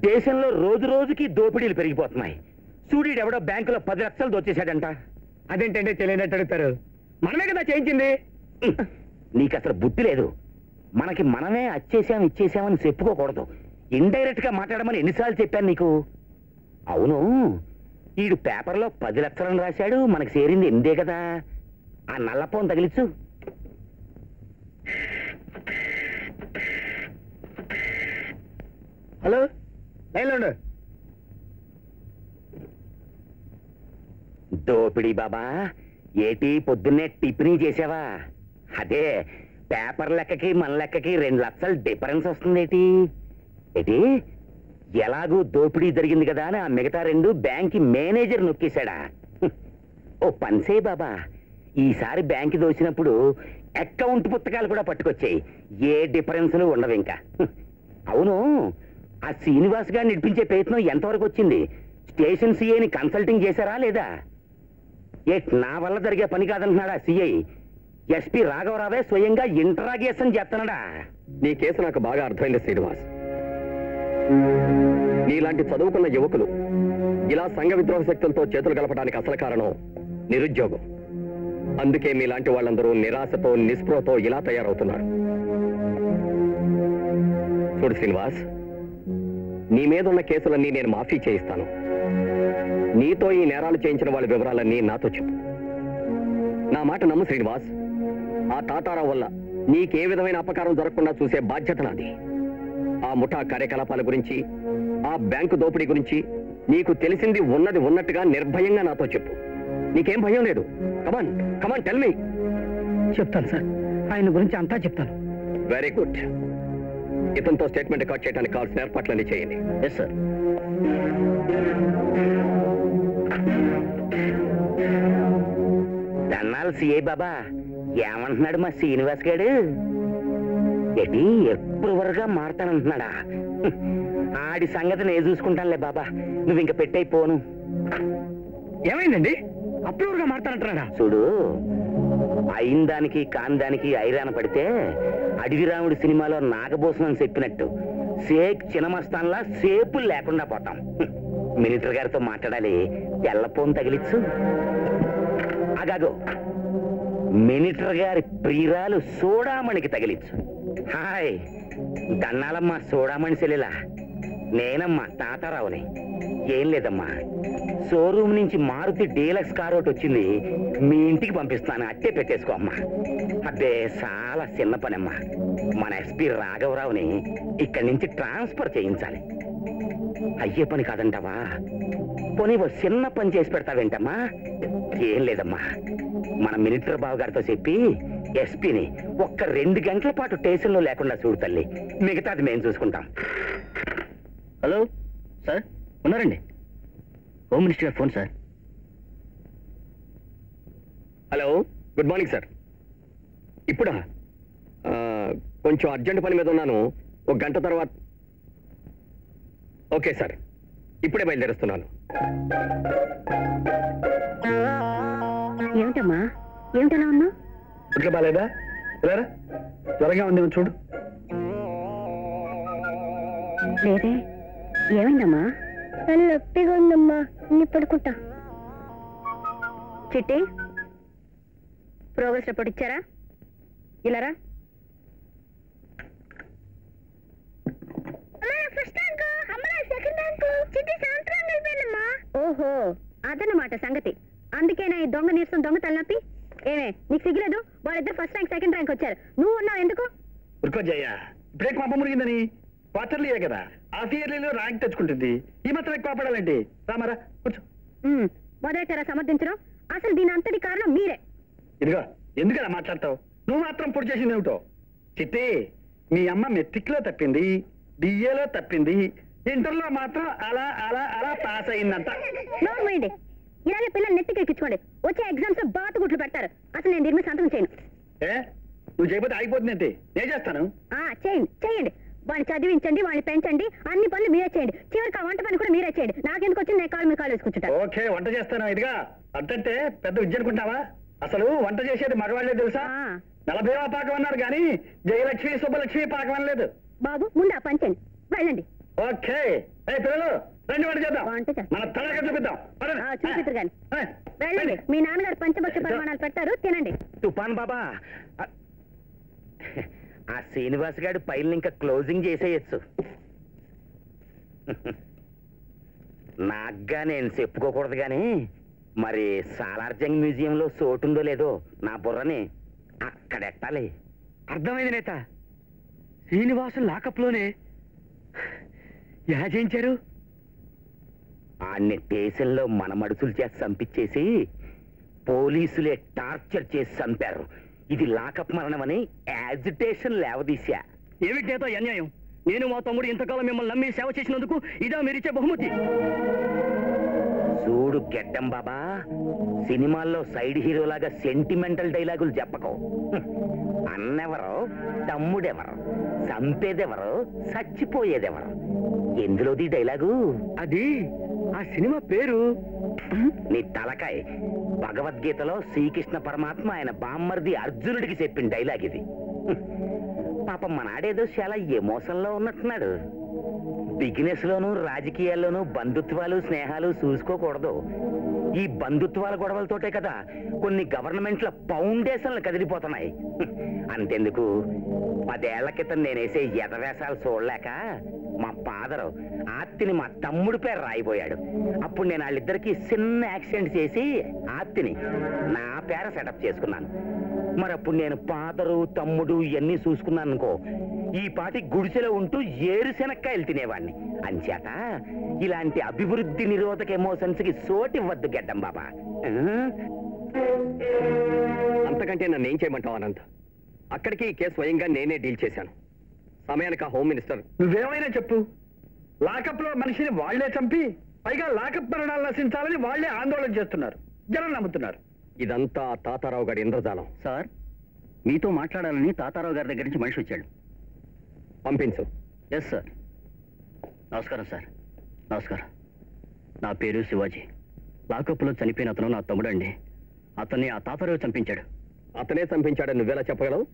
దేశంలో రోజు రోజుకి దోపిడీలు పెరిగిపోతున్నాయి. సూర్యుడు ఎవడో బ్యాంకులో 10 లక్షలు దోచేశాడంట. అదేంటంటే తెలియనట్టు అడుగుతారు. మనమే కదా చేయించింది. నీకు అసలు బుద్ధి లేదు. మనకి మనమే అచ్చేసాం ఇచ్చేసామని చెప్పుకోకూడదు. ఇండైరెక్ట్ గా మాట్లాడమని ఎన్నిసార్లు చెప్పాను నీకు? అవును, ఈడు పేపర్లో 10 లక్షలను రాశాడు, మనకి చేరింది 8 కదా. ఆ నల్లపోన్ తగిలిచ్చు. హలో, లైన్లో ఉండు. దోపిడీ బాబా, ఏటి పొద్దున్నే టిఫినీ చేసావా? అదే పేపర్ లెక్కకి మన లెక్కకి 2 లక్షలు డిఫరెన్స్ వస్తుందేటి? ఏటి ఎలాగూ దోపిడీ జరిగింది కదా అని ఆ మిగతా 2 బ్యాంక్ మేనేజర్ నొక్కేశాడా? ఓ పనిసే బాబా, ఈసారి బ్యాంక్ దోచినప్పుడు అకౌంట్ పుస్తకాలు కూడా పట్టుకొచ్చాయి. ఏ డిఫరెన్స్లు ఉండవు ఇంకా. అవును, ఆ శ్రీనివాస్ గారిని నడిపించే ప్రయత్నం ఎంతవరకు వచ్చింది? స్టేషన్ సిఐని కన్సల్టింగ్ చేశారా లేదా? నా వల్ల జరిగే పని కాదంటున్నాడా సిఐ? ఎస్పీ రాఘవరావే స్వయంగా ఇంటరాగేషన్ చేస్తున్నాడా? నీ కేసు నాకు బాగా అర్థమైంది శ్రీనివాస్. నీలాంటి చదువుకున్న యువకులు ఇలా సంఘ విద్రోహ శక్తులతో చేతులు కలపడానికి అసలు కారణం నిరుద్యోగం. అందుకే మీలాంటి వాళ్ళందరూ నిరాశతో నిస్పృహతో ఇలా తయారవుతున్నారు. చూడు శ్రీనివాస్, నీ మీద ఉన్న కేసులన్నీ నేను మాఫీ చేయిస్తాను. నీతో ఈ నేరాలు చేయించిన వాళ్ళ వివరాలన్నీ నాతో చెప్పు. నా మాట నమ్ము శ్రీనివాస్. ఆ తాతారావు వల్ల నీకే విధమైన అపకారం జరగకుండా చూసే బాధ్యత నాది. ఆ ముఠా కార్యకలాపాల గురించి, ఆ బ్యాంకు దోపిడీ గురించి నీకు తెలిసింది ఉన్నది ఉన్నట్టుగా నిర్భయంగా నాతో చెప్పు. నీకేం భయం లేదు. Come on come on, tell me. చెప్తాను సార్, ఆయన గురించి అంతా చెప్తాను. Very good. ఇతనితో స్టేట్మెంట్ రికార్డ్ చేయడానికి కావాల్సిన ఏర్పాట్లన్నీ చేయండి. Yes sir. దన్నాలు సిఐ బాబా, ఏమంటున్నాడు మా శ్రీనివాస్ గారు? ఎటి ఎప్పుడు వరగా మారతానంటున్నాడా? ఆడి సంగతి నేను చూసుకుంటానులే బాబా, నువ్వు ఇంక పెట్టయిపోను. ఏమైందండి? అప్రూవర్గా మాట్లాడుతున్నాడా? చూడు, అయిన దానికి కాని దానికి ఐరాన పడితే అడవి రాముడి సినిమాలో నాగభూషణం చెప్పినట్టు షేక్ చినమస్తాన్లా సేపులు లేకుండా పోతాం. మినిస్టర్ గారితో మాట్లాడాలి. తెల్లపోను తగిలిచ్చు. అగాగో, మినిస్టర్ గారి ప్రియురాలు సోడామణికి తగిలిచ్చు. హాయ్, దన్నాలమ్మా సోడామణి సెల్లిలా. నేనమ్మా తాతారావుని. ఏం లేదమ్మా, షోరూమ్ నుంచి మారుతి డీలక్స్ కార్ ఒకటి వచ్చింది, మీ ఇంటికి పంపిస్తాను, అట్టే పెట్టేసుకో అమ్మా. అదే చాలా చిన్న పని అమ్మా. మన ఎస్పీ రాఘవరావుని ఇక్కడి నుంచి ట్రాన్స్ఫర్ చేయించాలి. అయ్యే పని కాదంటావా? పోనీ ఓ చిన్న పని చేసి పెడతావేంటమ్మా? ఏం లేదమ్మా, మన మినిస్టర్ బాబు గారితో చెప్పి ఎస్పీని ఒక్క 2 గంటల పాటు స్టేషన్లో లేకుండా చూడు తల్లి. మిగతాది మేము చూసుకుంటాం. హలో సార్, ఉన్నారండి? హోమ్ మినిస్టర్ గారు phone sir. Hello, good morning sir. ఇప్పుడా? కొంచెం అర్జెంట్ పని మీద ఉన్నాను. 1 గంట తర్వాత. ఓకే సార్, ఇప్పుడే బయలుదేరుస్తున్నాను. ఏమిటమ్మా, ఏమిటలా ఉన్నా? ఇట్లా బాగాలేదా? లేరా, జ్వరంగా ఉంది, చూడు. లేదే, ఏమైందమ్మా? నొప్పిగా ఉందమ్మా, నీ పడుకుంటా. చిట్టి, ప్రోగ్రెస్ రిపోర్ట్ ఇచ్చారా? ఇలారా. ఓహో, అదన్నమాట సంగతి. అందుకేనా ఈ దొంగ నీరసం, దొంగ తలనొప్పి? ఏమే, నీకు సిగ్గులేదు? వాళ్ళిద్దరు ఫస్ట్ ర్యాంక్ సెకండ్ ర్యాంక్ వచ్చారు, నువ్వు ఉన్నావు ఎందుకు? ఉరుకోజయ్యా, ఇప్పుడే కోపం మురిగిందని. క్వార్టర్లీయే కదా, హాఫ్ ఇయర్లీలో ర్యాంక్ తెచ్చుకుంటుంది. ఈ మాత్రం ఎక్కువ పడాలండి. రామారా, కూర్చో. మొదలెట్టారా సమర్థించడం? అసలు దీని అంతటి కారణం మీరే. ఇదిగో, ఎందుకలా మాట్లాడతావు? నువ్వు మాత్రం పొడి చేసింది ఏమిటో? చిట్టి, మీ అమ్మ మెట్రిక్ లో తప్పింది, డిఏలో తప్పింది, ఇంటర్లో మాత్రం అలా అలా అలా పాస్ అయిందంట. నోరు మూయండి. ఇలాగే పిల్లలు నెత్తికెక్కించుకోండి. వచ్చే ఎగ్జామ్స్ లో బాతుగుట్లు పెడతారు. అసలు నేను దీని మీద సంతకం చేయను. నువ్వు చేయకపోతే ఆగిపోతుందంటే నేను చేస్తాను. చేయండి చేయండి. వాడిని చదివించండి, వాడిని పెంచండి, అన్ని పనులు మీరే చేయండి. చివరికి ఆ వంట పని కూడా మీరే చేయండి. నాకెందుకు వచ్చింది? నేను కాలు మీ కాలు వేసుకుంటా. ఓకే, వంట చేస్తాను. ఇదిగా అంటే పెద్ద విద్య అనుకుంటావా? అసలు వంట చేసేది మగవాళ్లే తెలుసా? 40వ పాకం అన్నారు కానీ జయలక్ష్మి సుబ్బలక్ష్మి పాకం అనలేదు. బాబు, ముందు ఆ పని చేయండి, వెళ్ళండి. ఓకే పిల్లలు రండి వంట చేద్దాం. వంట చేద్దాం. మన తలక చూపిద్దాం. చూపిద్దరు కానీ వెళ్ళండి. మీ నాన్నగారు పంచభక్ష పరిమాణాలు పెడతారు, తినండి. తుఫాన్ బాబా, ఆ శ్రీనివాస్ గారి పైలు ఇంకా క్లోజింగ్ చేసేయచ్చు. నాగ్గా నేను చెప్పుకోకూడదు కానీ మరి సాలార్జంగ్ మ్యూజియంలో చోటుందో లేదో నా బుర్రని అక్కడెట్టాలి. అర్థమైంది నేత. శ్రీనివాసు లాకప్లోనే ఎలా చేయించారు? ఆన్ని స్టేషన్లో మన మడుసులు చేసి చంపించేసి పోలీసులే టార్చర్ చేసి చంపారు. ఇది లాకప్ మరణమని యాజిటేషన్ లేవదీశా. ఏమిటేతో అన్యాయం? నేను మా తమ్ముడు ఇంతకాలం మిమ్మల్ని నమ్మి సేవ చేసినందుకు ఇదా మీరిచ్చే బహుమతి? చూడు గెడ్డం బాబా, సినిమాల్లో సైడ్ హీరోలాగా సెంటిమెంటల్ డైలాగులు చెప్పకో. అన్నెవరో, తమ్ముడెవరో, చంపేదెవరో, చచ్చిపోయేదెవరో, ఎందులోది డైలాగు? అది ఆ సినిమా పేరు. నీ తలకాయ్. భగవద్గీతలో శ్రీకృష్ణ పరమాత్మ ఆయన బామ్మర్ది అర్జునుడికి చెప్పిన డైలాగ్ ఇది. పాపం మనాడేదో చాలా ఎమోషన్లో ఉన్నట్టున్నాడు. బిజినెస్ లోను రాజకీయాల్లోనూ బంధుత్వాలు స్నేహాలు చూసుకోకూడదు. ఈ బంధుత్వాల గొడవలతోటే కదా కొన్ని గవర్నమెంట్ల ఫౌండేషన్లు కదిలిపోతున్నాయి. అంతెందుకు, 10 ఏళ్ల క్రితం నేనేసే ఎదవేశాలు చూడలేక మా ఫాదరు ఆర్తిని మా తమ్ముడి పేరు రాయిపోయాడు. అప్పుడు నేను వాళ్ళిద్దరికి చిన్న యాక్సిడెంట్ చేసి ఆర్తిని నా పేర సెటప్ చేసుకున్నాను. మరి అప్పుడు నేను ఫాదరు తమ్ముడు ఇవన్నీ చూసుకున్నాను అనుకో, ఈ పాటి గుడిసెలో ఉంటూ ఏరుశెనక్కాయలు తినేవాడిని. అంచేత ఇలాంటి అభివృద్ధి నిరోధక ఎమోషన్స్ కి సోటివ్వద్దు గెడ్డం బాబా. అంతకంటే నన్ను ఏం చేయమంటావు అనంత్? అక్కడికి ఈ కేసు స్వయంగా నేనే డీల్ చేశాను. సమయానికి హోమ్ మినిస్టర్ నువ్వేమైనా చెప్పు, లాకప్ లో మనిషిని వాళ్లే చంపి పైగా లాకప్ మరణాలు నశించాలని వాళ్లే ఆందోళన చేస్తున్నారు. జనం నమ్ముతున్నారు. ఇదంతా తాతారావు గారి ఇంద్రజాలం. సార్, మీతో మాట్లాడాలని తాతారావు గారి దగ్గర నుంచి మనిషి వచ్చాడు. పంపించు. Yes sir. నమస్కారం సార్. నమస్కారం. నా పేరు శివాజీ. లాకప్లో చనిపోయిన అతను నా తమ్ముడండి. అతన్ని ఆ తాతారావు చంపించాడు. అతనే చంపించాడని నువ్వెలా చెప్పగలవు?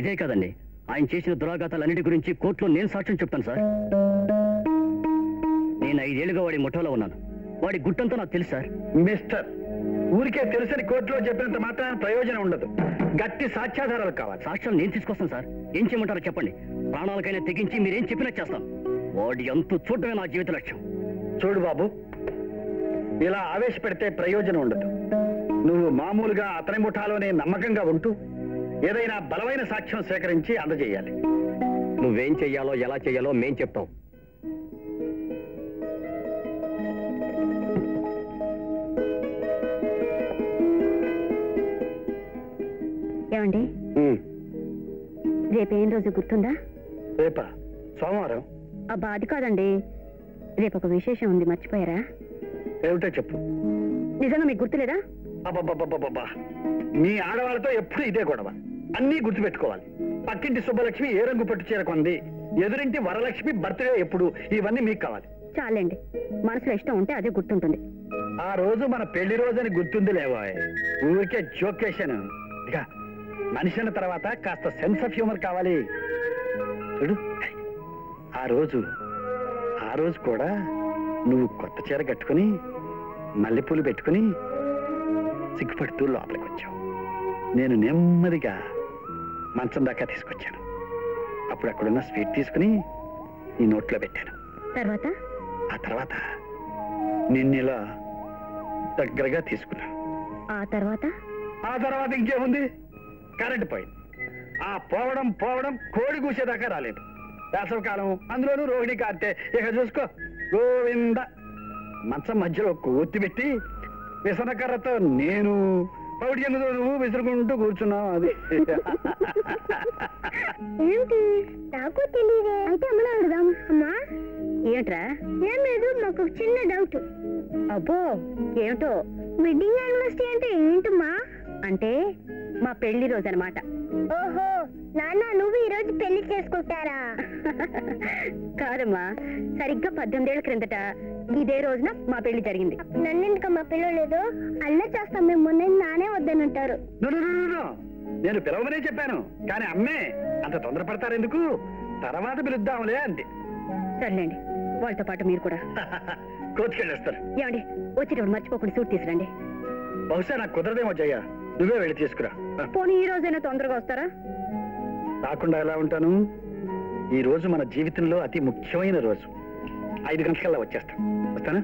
ఇదే కాదండి, ఆయన చేసిన దురాఘాతాలన్నిటి గురించి కోర్టులో నేను సాక్ష్యం చెప్తాను సార్. నేను 5 ఏళ్లుగా వాడి ముఠాలో ఉన్నాను. వాడి గుట్టంతా నాకు తెలుసు సార్. మిస్టర్, ఊరికే తెలుసని కోర్టులో చెప్పినంత మాత్రం ప్రయోజనం ఉండదు. గట్టి సాక్ష్యాధారాలు కావాలి. సాక్ష్యాలు నేను తీసుకొస్తాను సార్. ఏం చేయమంటారో చెప్పండి. ప్రాణాలకైనా తెగించి మీరేం చెప్పినా చేస్తాను. వాడి అంతు చూడటమే నా జీవిత లక్ష్యం. చూడు బాబు, ఇలా ఆవేశపెడితే ప్రయోజనం ఉండదు. నువ్వు మామూలుగా అతని ముఠాలోనే నమ్మకంగా ఉంటూ ఏదైనా బలమైన సాక్ష్యం సేకరించి అందజేయాలి. నువ్వేం చెయ్యాలో ఎలా చెయ్యాలో మేం చెప్తాం. ఏమండి, రేపేం రోజు గుర్తుందా? రేపా? సోమవారం. అబ్బా అది కాదండి, రేపు ఒక విశేషం ఉంది, మర్చిపోయారా? ఏమిటో చెప్పు. నిజంగా మీకు గుర్తులేదా? అబ్బబ్బబ్బబ్బబ్బా, మీ ఆడవాళ్ళతో ఎప్పుడు ఇదే గొడవ. అన్నీ గుర్తుపెట్టుకోవాలి. పక్కింటి సుబ్బలక్ష్మి ఏ రంగు పట్టు చీర కొంది, ఎదురింటి వరలక్ష్మి బర్త్డే ఎప్పుడు, ఇవన్నీ మీకు కావాలి. చాలండి, మనసులో ఇష్టం ఉంటే అదే గుర్తుంటుంది. ఆ రోజు మన పెళ్లి రోజు అని గుర్తుంది లేవా? ఊరికే జోకేషన్. ఇక మనిషి అన్న తర్వాత కాస్త సెన్స్ ఆఫ్ హ్యూమర్ కావాలి. చూడు, ఆ రోజు కూడా నువ్వు కొత్త చీర కట్టుకుని మల్లెపూలు పెట్టుకుని సిగ్గుపడుతూ లోపలికి వచ్చావు. నేను నెమ్మదిగా మంచం దాకా తీసుకొచ్చాను. అప్పుడు అక్కడున్న స్వీట్ తీసుకుని నీ నోట్లో పెట్టాను. ఆ తర్వాత నిన్నిలా దగ్గరగా తీసుకున్నాను. ఆ తర్వాత ఇంకేముంది? కరెంట్ పోయింది. ఆ పోవడం కోడి కూసేదాకా రాలేదు. వేసవకాలం, అందులోనూ రోహిణి కార్తె. ఇక చూసుకో గోవింద. మంచం మధ్యలో కొత్తి పెట్టి విసనకర్రతో నేను, పౌడి ఎందుకు నువ్వు విసురుకుంటూ కూర్చున్నావు. అది ఏంటి? నాకు తెలియదే. అయితే అమ్మలో అడుగుదాం. అమ్మా, ఏమిట్రా? ఏం లేదు, మాకు చిన్న డౌట్. అబ్బో, ఏమిటో? వెడ్డింగ్ యానివర్సరీ అంటే ఏంటమ్మా? అంటే మా పెళ్లి రోజు అన్నమాట. ఓహో, నాన్న నువ్వు ఈ రోజు పెళ్లి చేసుకుంటారా? కాదమ్మా, సరిగ్గా 18 ఏళ్ల క్రిందట ఇదే రోజున మా పెళ్లి జరిగింది. నన్నెందుకమ్మా పిలవలేదు? అల్ల చేస్తాం మేము. మొన్న నానే వద్దనంటారు. నేను పిలవమనే చెప్పాను, కానీ అమ్మే అంత తొందరపడతారెందుకు? తర్వాత పిలుద్దాంలే అంతే. సర్లేండి, వాళ్ళతో పాటు మీరు కూడా. కోతుకెళ్ళేస్తారు. ఏమండి, వచ్చేటప్పుడు మర్చిపోకుండా సూట్ తీసురండి. బహుశా నాకు కుదరదేమో జయ్యా, నువ్వే వెళ్ళి తీసుకురా. పోనీ ఈ రోజైనా తొందరగా వస్తారా? రాకుండా ఎలా ఉంటాను? ఈ రోజు మన జీవితంలో అతి ముఖ్యమైన రోజు. 5 గంటలకల్లా వచ్చేస్తా. వస్తానా?